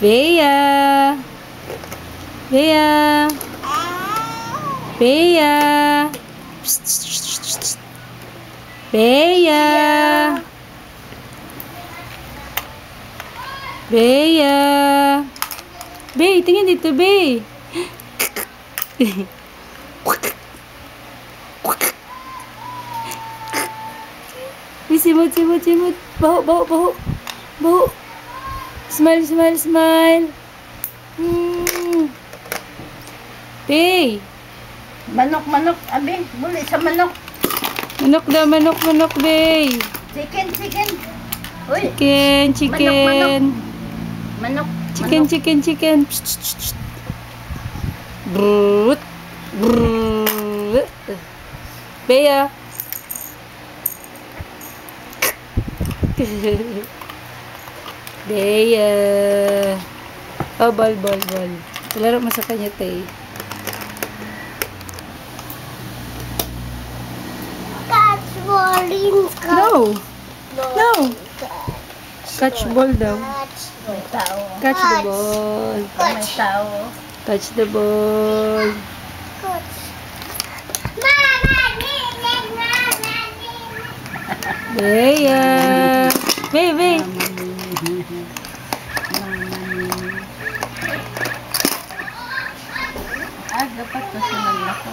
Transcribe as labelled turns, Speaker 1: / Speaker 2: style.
Speaker 1: Bea. Bea. Bea. Bea. Bea. Bea, tingin dito, Bea. Simut. Baho. Baho. Smile. Bea.
Speaker 2: Manok. Abi, buli sa manok.
Speaker 1: Manok, Bea.
Speaker 2: Chicken. Uy.
Speaker 1: Chicken.
Speaker 2: Manok.
Speaker 1: Chicken. Brrrr. Bea. Bea. Oh, ball. Laro mo sa kanya, Tay.
Speaker 3: Catch ball.
Speaker 1: No. Catch ball daw.
Speaker 2: May tao.
Speaker 1: Catch the ball.
Speaker 2: May tao.
Speaker 1: Touch the ball. Bea. Bea.
Speaker 2: Dapat kasunod ako.